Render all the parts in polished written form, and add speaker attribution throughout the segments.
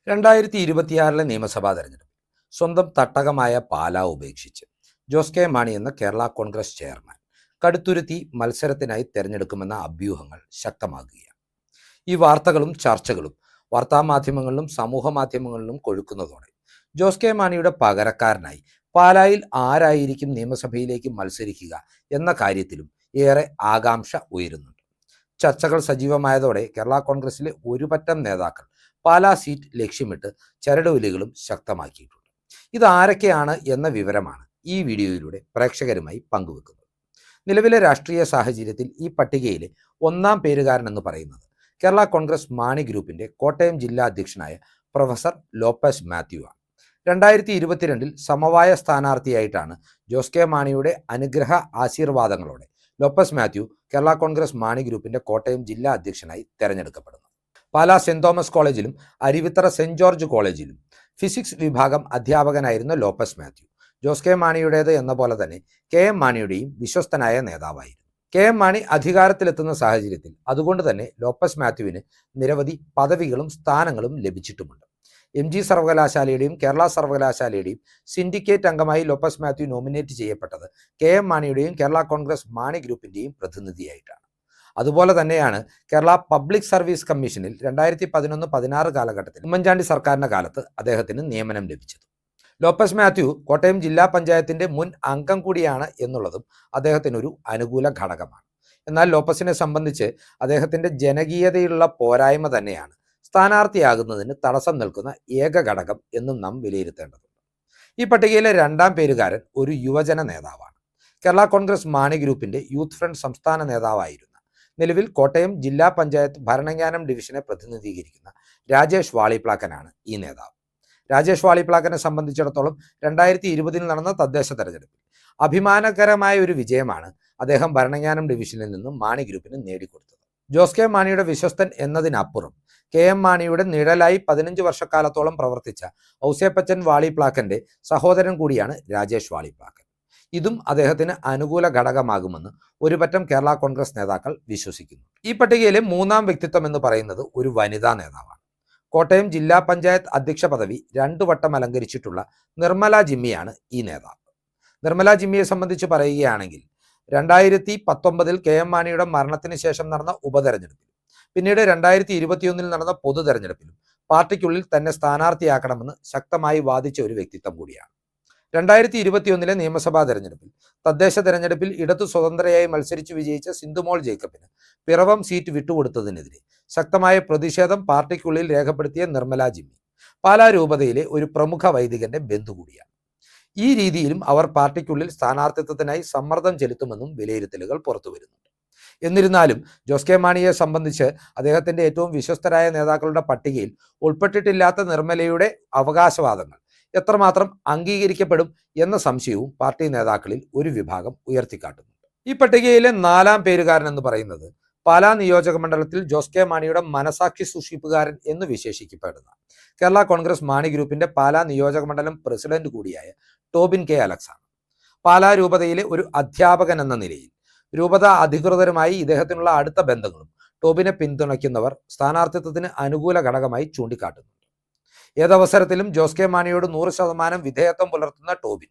Speaker 1: 2026 നിയമസഭാ തെരഞ്ഞെടുപ്പ് സ്വന്തം തട്ടകമായ പാലാ ഉപേക്ഷിച്ച് ജോസ് കെ മാണി എന്ന കേരള കോൺഗ്രസ് ചെയർമാൻ കടുത്തുരുത്തി മത്സരത്തിനായി തെരഞ്ഞെടുക്കുമെന്ന അഭ്യൂഹങ്ങൾ ശക്തമാകുകയാണ്. ഈ വാർത്തകളും ചർച്ചകളും വാർത്താമാധ്യമങ്ങളിലും സമൂഹ മാധ്യമങ്ങളിലും കൊഴുക്കുന്നതോടെ ജോസ് കെ മാണിയുടെ പകരക്കാരനായി പാലായിൽ ആരായിരിക്കും നിയമസഭയിലേക്ക് മത്സരിക്കുക എന്ന കാര്യത്തിലും ഏറെ ആകാംക്ഷ ഉയരുന്നുണ്ട്. ചർച്ചകൾ സജീവമായതോടെ കേരള കോൺഗ്രസിലെ ഒരുപറ്റം നേതാക്കൾ പാലാ സീറ്റ് ലക്ഷ്യമിട്ട് ചരടുവലികളും ശക്തമാക്കിയിട്ടുണ്ട്. ഇതാരൊക്കെയാണ് എന്ന വിവരമാണ് ഈ വീഡിയോയിലൂടെ പ്രേക്ഷകരുമായി പങ്കുവെക്കുന്നത്. നിലവിലെ രാഷ്ട്രീയ സാഹചര്യത്തിൽ ഈ പട്ടികയിലെ ഒന്നാം പേരുകാരൻ എന്ന് പറയുന്നത് കേരള കോൺഗ്രസ് മാണി ഗ്രൂപ്പിന്റെ കോട്ടയം ജില്ലാ അധ്യക്ഷനായ പ്രൊഫസർ ലോപ്പസ് മാത്യു ആണ്. 2022 സമവായ സ്ഥാനാർത്ഥിയായിട്ടാണ് ജോസ് കെ മാണിയുടെ അനുഗ്രഹ ആശീർവാദങ്ങളോടെ ലോപ്പസ് മാത്യു കേരള കോൺഗ്രസ് മാണി ഗ്രൂപ്പിന്റെ കോട്ടയം ജില്ലാ അധ്യക്ഷനായി തെരഞ്ഞെടുക്കപ്പെടുന്നത്. പാലാ സെന്റ് തോമസ് കോളേജിലും അരുവിത്തറ സെന്റ് ജോർജ് കോളേജിലും ഫിസിക്സ് വിഭാഗം അധ്യാപകനായിരുന്ന ലോപ്പസ് മാത്യു ജോസ് കെ മാണിയുടേത് എന്ന പോലെ തന്നെ കെ എം മാണിയുടെയും വിശ്വസ്തനായ നേതാവായിരുന്നു. കെ എം മാണി അധികാരത്തിലെത്തുന്ന സാഹചര്യത്തിൽ അതുകൊണ്ട് തന്നെ ലോപ്പസ് മാത്യുവിന് നിരവധി പദവികളും സ്ഥാനങ്ങളും ലഭിച്ചിട്ടുമുണ്ട്. MG സർവകലാശാലയുടെയും കേരള സർവകലാശാലയുടെയും സിൻഡിക്കേറ്റ് അംഗമായി ലോപ്പസ് മാത്യു നോമിനേറ്റ് ചെയ്യപ്പെട്ടത് കെ എം മാണിയുടെയും കേരള കോൺഗ്രസ് മാണി ഗ്രൂപ്പിന്റെയും പ്രതിനിധിയായിട്ടാണ്. അതുപോലെ തന്നെയാണ് കേരള പബ്ലിക് സർവീസ് കമ്മീഷനിൽ 2011-16 കാലഘട്ടത്തിൽ ഉമ്മൻചാണ്ടി സർക്കാരിന്റെ കാലത്ത് അദ്ദേഹത്തിന് നിയമനം ലഭിച്ചത്. ലോപ്പസ് മാത്യു കോട്ടയം ജില്ലാ പഞ്ചായത്തിന്റെ മുൻ അംഗം കൂടിയാണ് എന്നുള്ളതും അദ്ദേഹത്തിനൊരു അനുകൂല ഘടകമാണ്. എന്നാൽ ലോപ്പസിനെ സംബന്ധിച്ച് അദ്ദേഹത്തിന്റെ ജനകീയതയിലുള്ള പോരായ്മ തന്നെയാണ് സ്ഥാനാർത്ഥിയാകുന്നതിന് തടസ്സം നിൽക്കുന്ന ഏക ഘടകം എന്നും നാം വിലയിരുത്തേണ്ടതുണ്ട്. ഈ പട്ടികയിലെ രണ്ടാം പേരുകാരൻ ഒരു യുവജന നേതാവാണ്. കേരള കോൺഗ്രസ് മാണി ഗ്രൂപ്പിന്റെ യൂത്ത് ഫ്രണ്ട് സംസ്ഥാന നേതാവായിരുന്ന നിലവിൽ കോട്ടയം ജില്ലാ പഞ്ചായത്ത് ഭരണങ്ങാനം ഡിവിഷനെ പ്രതിനിധീകരിക്കുന്ന രാജേഷ് വാളിപ്ലാക്കനാണ് ഈ നേതാവ്. രാജേഷ് വാളിപ്ലാക്കനെ സംബന്ധിച്ചിടത്തോളം 2020 നടന്ന തദ്ദേശ തെരഞ്ഞെടുപ്പിൽ അഭിമാനകരമായ ഒരു വിജയമാണ് അദ്ദേഹം ഭരണങ്ങാനം ഡിവിഷനിൽ നിന്നും മാണി ഗ്രൂപ്പിന് നേടിക്കൊടുത്തത്. ജോസ് കെ മാണിയുടെ വിശ്വസ്തൻ എന്നതിനപ്പുറം കെ എം മാണിയുടെ നിഴലായി 15 വർഷക്കാലത്തോളം പ്രവർത്തിച്ച ഔസേപ്പച്ചൻ വാളിപ്ലാക്കന്റെ സഹോദരൻ കൂടിയാണ് രാജേഷ് വാളിപ്ലാക്കൻ. ഇതും അദ്ദേഹത്തിന് അനുകൂല ഘടകമാകുമെന്ന് ഒരുപറ്റം കേരള കോൺഗ്രസ് നേതാക്കൾ വിശ്വസിക്കുന്നു. ഈ പട്ടികയിലെ മൂന്നാം വ്യക്തിത്വം എന്ന് പറയുന്നത് ഒരു വനിതാ നേതാവാണ്. കോട്ടയം ജില്ലാ പഞ്ചായത്ത് അധ്യക്ഷ പദവി 2 വട്ടം അലങ്കരിച്ചിട്ടുള്ള നിർമ്മല ജിമ്മിയാണ് ഈ നേതാവ്. നിർമ്മല ജിമ്മിയെ സംബന്ധിച്ച് പറയുകയാണെങ്കിൽ 2019 കെ എം മാണിയുടെ മരണത്തിന് ശേഷം നടന്ന ഉപതെരഞ്ഞെടുപ്പിൽ പിന്നീട് 2021 നടന്ന പൊതു തെരഞ്ഞെടുപ്പിലും പാർട്ടിക്കുള്ളിൽ തന്നെ സ്ഥാനാർത്ഥിയാക്കണമെന്ന് ശക്തമായി വാദിച്ച ഒരു വ്യക്തിത്വം കൂടിയാണ്. 2021 നിയമസഭാ തെരഞ്ഞെടുപ്പിൽ തദ്ദേശ തെരഞ്ഞെടുപ്പിൽ ഇടതു സ്വതന്ത്രയായി മത്സരിച്ച് വിജയിച്ച സിന്ധുമോൾ ജേക്കബിന് പിറവം സീറ്റ് വിട്ടുകൊടുത്തതിനെതിരെ ശക്തമായ പ്രതിഷേധം പാർട്ടിക്കുള്ളിൽ രേഖപ്പെടുത്തിയ നിർമ്മല ജിമ്മി പാലാ രൂപതയിലെ ഒരു പ്രമുഖ വൈദികന്റെ ബന്ധു കൂടിയാണ്. ഈ രീതിയിലും അവർ പാർട്ടിക്കുള്ളിൽ സ്ഥാനാർത്ഥിത്വത്തിനായി സമ്മർദ്ദം ചെലുത്തുമെന്നും വിലയിരുത്തലുകൾ പുറത്തുവരുന്നുണ്ട്. എന്നിരുന്നാലും ജോസ് കെ മാണിയെ സംബന്ധിച്ച് അദ്ദേഹത്തിന്റെ ഏറ്റവും വിശ്വസ്തരായ നേതാക്കളുടെ പട്ടികയിൽ ഉൾപ്പെട്ടിട്ടില്ലാത്ത നിർമ്മലയുടെ അവകാശവാദങ്ങൾ എത്രമാത്രം അംഗീകരിക്കപ്പെടും എന്ന സംശയവും പാർട്ടി നേതാക്കളിൽ ഒരു വിഭാഗം ഉയർത്തിക്കാട്ടുന്നുണ്ട്. ഈ പട്ടികയിലെ നാലാം പേരുകാരൻ എന്ന് പറയുന്നത് പാലാ നിയോജക മണ്ഡലത്തിൽ ജോസ് കെ മാണിയുടെ മനസാക്ഷി സൂക്ഷിപ്പുകാരൻ എന്ന് വിശേഷിക്കപ്പെടുന്ന കേരള കോൺഗ്രസ് മാണി ഗ്രൂപ്പിന്റെ പാലാ നിയോജക മണ്ഡലം പ്രസിഡന്റ് കൂടിയായ ടോബിൻ കെ അലക്സ് ആണ്. പാലാ രൂപതയിലെ ഒരു അധ്യാപകൻ എന്ന നിലയിൽ രൂപത അധികൃതരുമായി ഇദ്ദേഹത്തിനുള്ള അടുത്ത ബന്ധങ്ങളും ടോബിനെ പിന്തുണയ്ക്കുന്നവർ സ്ഥാനാർത്ഥിത്വത്തിന് അനുകൂല ഘടകമായി ചൂണ്ടിക്കാട്ടുന്നുണ്ട്. ഏതവസരത്തിലും ജോസ് കെ മാണിയോട് 100% വിധേയത്വം പുലർത്തുന്ന ടോബിൻ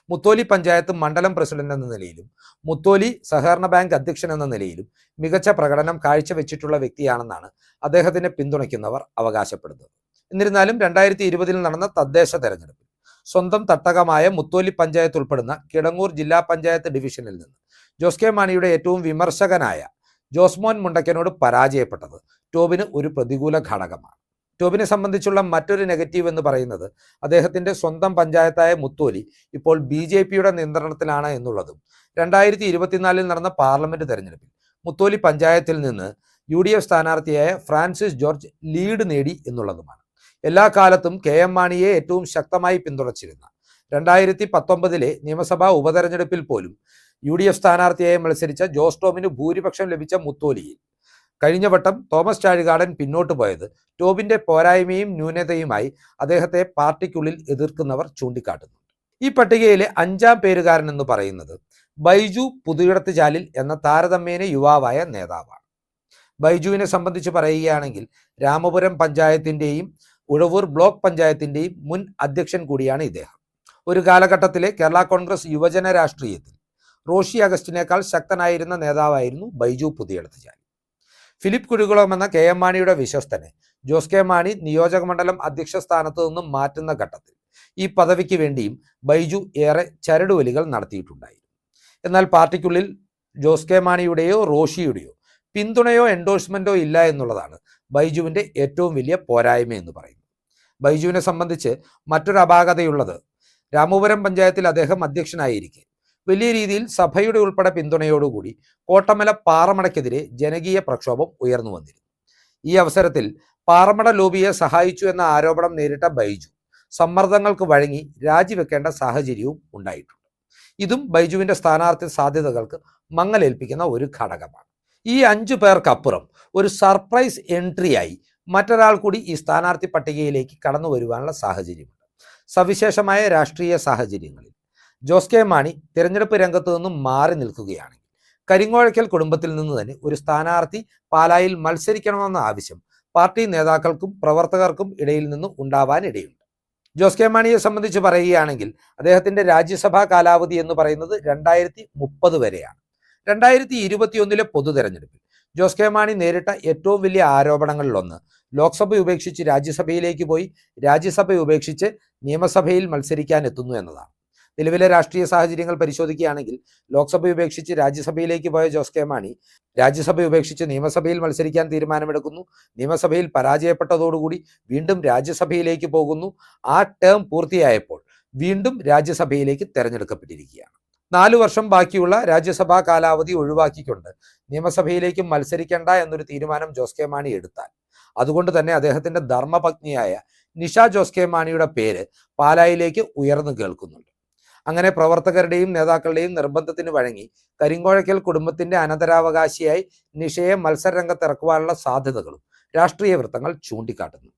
Speaker 1: മുത്തോലി പഞ്ചായത്ത് മണ്ഡലം പ്രസിഡന്റ് എന്ന നിലയിലും മുത്തോലി സഹകരണ ബാങ്ക് അധ്യക്ഷൻ എന്ന നിലയിലും മികച്ച പ്രകടനം കാഴ്ചവെച്ചിട്ടുള്ള വ്യക്തിയാണെന്നാണ് അദ്ദേഹത്തിനെ പിന്തുണയ്ക്കുന്നവർ അവകാശപ്പെടുന്നത്. എന്നിരുന്നാലും 2020 നടന്ന തദ്ദേശ തെരഞ്ഞെടുപ്പിൽ സ്വന്തം തട്ടകമായ മുത്തോലി പഞ്ചായത്ത് ഉൾപ്പെടുന്ന കിടങ്ങൂർ ജില്ലാ പഞ്ചായത്ത് ഡിവിഷനിൽ നിന്ന് ജോസ് കെ മാണിയുടെ ഏറ്റവും വിമർശകനായ ജോസ്മോൻ മുണ്ടക്കനോട് പരാജയപ്പെട്ടത് ടോബിന് ഒരു പ്രതികൂല ഘടകമാണ്. ടോബിനെ സംബന്ധിച്ചുള്ള മറ്റൊരു നെഗറ്റീവ് എന്ന് പറയുന്നത് അദ്ദേഹത്തിന്റെ സ്വന്തം പഞ്ചായത്തായ മുത്തോലി ഇപ്പോൾ BJPയുടെ നിയന്ത്രണത്തിലാണ് എന്നുള്ളതും 2024 നടന്ന പാർലമെന്റ് തെരഞ്ഞെടുപ്പിൽ മുത്തോലി പഞ്ചായത്തിൽ നിന്ന് UDF സ്ഥാനാർത്ഥിയായ ഫ്രാൻസിസ് ജോർജ് ലീഡ് നേടി എന്നുള്ളതുമാണ്. എല്ലാ കാലത്തും കെ എം മാണിയെ ഏറ്റവും ശക്തമായി പിന്തുണച്ചിരുന്ന 2019 നിയമസഭാ ഉപതെരഞ്ഞെടുപ്പിൽ പോലും UDF സ്ഥാനാർത്ഥിയായി മത്സരിച്ച ജോസ് ടോമിന് ഭൂരിപക്ഷം ലഭിച്ച മുത്തോലിയിൽ കഴിഞ്ഞ വട്ടം തോമസ് ചാഴികാടൻ പിന്നോട്ട് പോയത് ടോബിന്റെ പോരായ്മയും ന്യൂനതയുമായി അദ്ദേഹത്തെ പാർട്ടിക്കുള്ളിൽ എതിർക്കുന്നവർ ചൂണ്ടിക്കാട്ടുന്നുണ്ട്. ഈ പട്ടികയിലെ അഞ്ചാം പേരുകാരൻ എന്ന് പറയുന്നത് ബൈജു പുതുയിടത്ത് ചാലിൽ എന്ന താരതമ്യേന യുവാവായ നേതാവാണ്. ബൈജുവിനെ സംബന്ധിച്ച് പറയുകയാണെങ്കിൽ രാമപുരം പഞ്ചായത്തിൻ്റെയും ഉഴവൂർ ബ്ലോക്ക് പഞ്ചായത്തിൻ്റെയും മുൻ അധ്യക്ഷൻ കൂടിയാണ് ഇദ്ദേഹം. ഒരു കാലഘട്ടത്തിലെ കേരള കോൺഗ്രസ് യുവജന രാഷ്ട്രീയത്തിൽ റോഷി അഗസ്റ്റിനേക്കാൾ ശക്തനായിരുന്ന നേതാവായിരുന്നു ബൈജു പുതിയടത്തുചാൽ. ഫിലിപ്പ് കുഴികുളം എന്ന കെ എം മാണിയുടെ വിശ്വസ്തനെ ജോസ് കെ മാണി നിയോജക മണ്ഡലം അധ്യക്ഷ സ്ഥാനത്ത് നിന്നും മാറ്റുന്ന ഘട്ടത്തിൽ ഈ പദവിക്ക് വേണ്ടിയും ബൈജു ഏറെ ചരടുവലികൾ നടത്തിയിട്ടുണ്ടായിരുന്നു. എന്നാൽ പാർട്ടിക്കുള്ളിൽ ജോസ് കെ മാണിയുടെയോ റോഷിയുടെയോ പിന്തുണയോ എൻഡോഴ്സ്മെന്റോ ഇല്ല എന്നുള്ളതാണ് ബൈജുവിൻ്റെ ഏറ്റവും വലിയ പോരായ്മ എന്ന് പറയുന്നത്. ബൈജുവിനെ സംബന്ധിച്ച് മറ്റൊരു അപാകതയുള്ളത്, രാമപുരം പഞ്ചായത്തിൽ അദ്ദേഹം അധ്യക്ഷനായിരിക്കെ വലിയ രീതിയിൽ സഭയുടെ ഉൾപ്പെടെ പിന്തുണയോടുകൂടി കോട്ടമല പാറമടയ്ക്കെതിരെ ജനകീയ പ്രക്ഷോഭം ഉയർന്നു വന്നിരുന്നു. ഈ അവസരത്തിൽ പാറമട ലോബിയെ സഹായിച്ചു എന്ന ആരോപണം നേരിട്ട ബൈജു സമ്മർദ്ദങ്ങൾക്ക് വഴങ്ങി രാജിവെക്കേണ്ട സാഹചര്യവും ഉണ്ടായിട്ടുണ്ട്. ഇതും ബൈജുവിൻ്റെ സ്ഥാനാർത്ഥി സാധ്യതകൾക്ക് മങ്ങലേൽപ്പിക്കുന്ന ഒരു ഘടകമാണ്. ഈ 5 പേർക്കപ്പുറം ഒരു സർപ്രൈസ് എൻട്രിയായി മറ്റൊരാൾ കൂടി ഈ സ്ഥാനാർത്ഥി പട്ടികയിലേക്ക് കടന്നു വരുവാനുള്ള സാഹചര്യമുണ്ട്. സവിശേഷമായ രാഷ്ട്രീയ സാഹചര്യങ്ങളിൽ ജോസ് കെ മാണി തിരഞ്ഞെടുപ്പ് രംഗത്തു നിന്നും മാറി നിൽക്കുകയാണെങ്കിൽ കരിങ്ങോഴയ്ക്കൽ കുടുംബത്തിൽ നിന്ന് തന്നെ ഒരു സ്ഥാനാർത്ഥി പാലായിൽ മത്സരിക്കണമെന്ന ആവശ്യം പാർട്ടി നേതാക്കൾക്കും പ്രവർത്തകർക്കും ഇടയിൽ നിന്ന് ഉണ്ടാവാനിടയുണ്ട്. ജോസ് കെ മാണിയെ സംബന്ധിച്ച് പറയുകയാണെങ്കിൽ അദ്ദേഹത്തിൻ്റെ രാജ്യസഭാ കാലാവധി എന്ന് പറയുന്നത് 2030 വരെയാണ്. 2021 പൊതു തെരഞ്ഞെടുപ്പിൽ ജോസ് കെ മാണി നേരിട്ട ഏറ്റവും വലിയ ആരോപണങ്ങളിലൊന്ന് ലോക്സഭ ഉപേക്ഷിച്ച് രാജ്യസഭയിലേക്ക് പോയി രാജ്യസഭ ഉപേക്ഷിച്ച് നിയമസഭയിൽ മത്സരിക്കാൻ എത്തുന്നു എന്നതാണ്. നിലവിലെ രാഷ്ട്രീയ സാഹചര്യങ്ങൾ പരിശോധിക്കുകയാണെങ്കിൽ ലോക്സഭ ഉപേക്ഷിച്ച് രാജ്യസഭയിലേക്ക് പോയ ജോസ് കെ മാണി രാജ്യസഭ ഉപേക്ഷിച്ച് നിയമസഭയിൽ മത്സരിക്കാൻ തീരുമാനമെടുക്കുന്നു. നിയമസഭയിൽ പരാജയപ്പെട്ടതോടുകൂടി വീണ്ടും രാജ്യസഭയിലേക്ക് പോകുന്നു. ആ ടേം പൂർത്തിയായപ്പോൾ വീണ്ടും രാജ്യസഭയിലേക്ക് തെരഞ്ഞെടുക്കപ്പെട്ടിരിക്കുകയാണ്. 4 വർഷം ബാക്കിയുള്ള രാജ്യസഭാ കാലാവധി ഒഴിവാക്കിക്കൊണ്ട് നിയമസഭയിലേക്ക് മത്സരിക്കേണ്ട എന്നൊരു തീരുമാനം ജോസ് കെ മാണി എടുത്താൽ അതുകൊണ്ട് തന്നെ അദ്ദേഹത്തിൻ്റെ ധർമ്മപത്നിയായ നിഷ ജോസ് കെ മാണിയുടെ പേര് പാലായിലേക്ക് ഉയർന്നു കേൾക്കുന്നുണ്ട്. അങ്ങനെ പ്രവർത്തകരുടെയും നേതാക്കളുടെയും നിർബന്ധത്തിന് വഴങ്ങി കരിങ്കോഴയ്ക്കൽ കുടുംബത്തിന്റെ അനന്തരാവകാശിയായി നിഷയെ മത്സരരംഗത്തിറക്കുവാനുള്ള സാധ്യതകളും രാഷ്ട്രീയ വൃത്തങ്ങൾ ചൂണ്ടിക്കാട്ടുന്നു.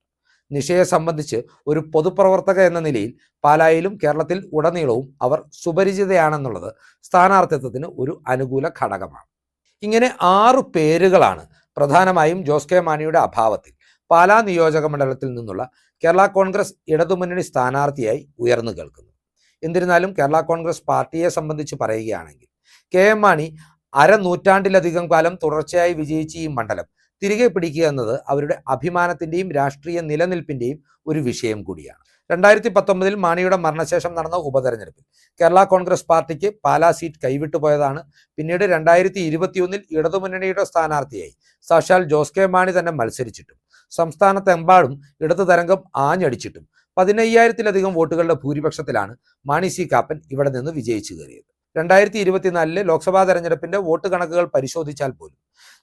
Speaker 1: നിഷയെ സംബന്ധിച്ച് ഒരു പൊതുപ്രവർത്തക എന്ന നിലയിൽ പാലായിലും കേരളത്തിൽ ഉടനീളവും അവർ സുപരിചിതയാണെന്നുള്ളത് സ്ഥാനാർത്ഥിത്വത്തിന് ഒരു അനുകൂല ഘടകമാണ്. ഇങ്ങനെ 6 പേരുകളാണ് പ്രധാനമായും ജോസ് കെ മാണിയുടെ അഭാവത്തിൽ പാലാ നിയോജക മണ്ഡലത്തിൽ നിന്നുള്ള കേരള കോൺഗ്രസ് ഇടതുമുന്നണി സ്ഥാനാർത്ഥിയായി ഉയർന്നു കേൾക്കുന്നത്. എന്നിരുന്നാലും കേരള കോൺഗ്രസ് പാർട്ടിയെ സംബന്ധിച്ച് പറയുകയാണെങ്കിൽ കെ എം മാണി അരനൂറ്റാണ്ടിലധികം കാലം തുടർച്ചയായി വിജയിച്ച ഈ മണ്ഡലം തിരികെ പിടിക്കുക എന്നത് അവരുടെ അഭിമാനത്തിൻ്റെയും രാഷ്ട്രീയ നിലനിൽപ്പിൻ്റെയും ഒരു വിഷയം കൂടിയാണ്. 2019 മാണിയുടെ മരണശേഷം നടന്ന ഉപതെരഞ്ഞെടുപ്പിൽ കേരള കോൺഗ്രസ് പാർട്ടിക്ക് പാലാ സീറ്റ് കൈവിട്ടുപോയതാണ്. പിന്നീട് 2021 ഇടതുമുന്നണിയുടെ സ്ഥാനാർത്ഥിയായി സാക്ഷാൽ ജോസ് കെ മാണി തന്നെ മത്സരിച്ചിട്ടും സംസ്ഥാനത്തെമ്പാടും ഇടതു തരംഗം ആഞ്ഞടിച്ചിട്ടും 15,000-ലധികം വോട്ടുകളുടെ ഭൂരിപക്ഷത്തിലാണ് മാണി സി കാപ്പൻ ഇവിടെ നിന്ന് വിജയിച്ചു കയറിയത്. 2024 ലോക്സഭാ തെരഞ്ഞെടുപ്പിന്റെ വോട്ട് കണക്കുകൾ പരിശോധിച്ചാൽ പോലും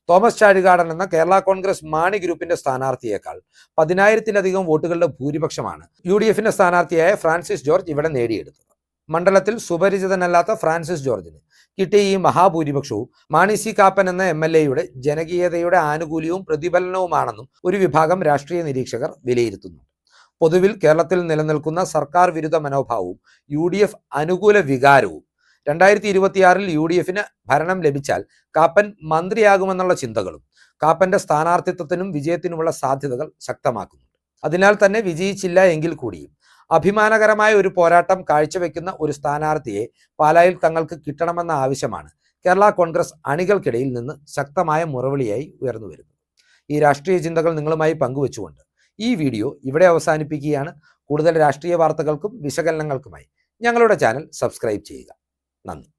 Speaker 1: തോമസ് ചാഴികാടൻ എന്ന കേരള കോൺഗ്രസ് മാണി ഗ്രൂപ്പിന്റെ സ്ഥാനാർത്ഥിയേക്കാൾ 10,000-ലധികം വോട്ടുകളുടെ ഭൂരിപക്ഷമാണ് UDFന്റെ സ്ഥാനാർത്ഥിയായ ഫ്രാൻസിസ് ജോർജ് ഇവിടെ നേടിയെടുത്തത്. മണ്ഡലത്തിൽ സുപരിചിതനല്ലാത്ത ഫ്രാൻസിസ് ജോർജിന് കിട്ടിയ ഈ മഹാഭൂരിപക്ഷവും മാണി സി കാപ്പൻ എന്ന MLAയുടെ ജനകീയതയുടെ ആനുകൂല്യവും പ്രതിഫലനവുമാണെന്നും ഒരു വിഭാഗം രാഷ്ട്രീയ നിരീക്ഷകർ വിലയിരുത്തുന്നു. പൊതുവിൽ കേരളത്തിൽ നിലനിൽക്കുന്ന സർക്കാർ വിരുദ്ധ മനോഭാവവും UDF അനുകൂല വികാരവും 2026 UDFന് ഭരണം ലഭിച്ചാൽ കാപ്പൻ മന്ത്രിയാകുമെന്നുള്ള ചിന്തകളും കാപ്പന്റെ സ്ഥാനാർത്ഥിത്വത്തിനും വിജയത്തിനുമുള്ള സാധ്യതകൾ ശക്തമാക്കുന്നുണ്ട്. അതിനാൽ തന്നെ വിജയിച്ചില്ല എങ്കിൽ കൂടിയും അഭിമാനകരമായ ഒരു പോരാട്ടം കാഴ്ചവെക്കുന്ന ഒരു സ്ഥാനാർത്ഥിയെ പാലായിൽ തങ്ങൾക്ക് കിട്ടണമെന്ന ആവശ്യമാണ് കേരള കോൺഗ്രസ് അണികൾക്കിടയിൽ നിന്ന് ശക്തമായ മുറവിളിയായി ഉയർന്നു വരുന്നത്. ഈ രാഷ്ട്രീയ ചിന്തകൾ നിങ്ങളുമായി പങ്കുവെച്ചുകൊണ്ട് ഈ വീഡിയോ ഇവിടെ അവസാനിപ്പിക്കുകയാണ്. കൂടുതൽ രാഷ്ട്രീയ വാർത്തകൾക്കും വിശകലനങ്ങൾക്കുമായി ഞങ്ങളുടെ ചാനൽ സബ്സ്ക്രൈബ് ചെയ്യുക. നന്ദി.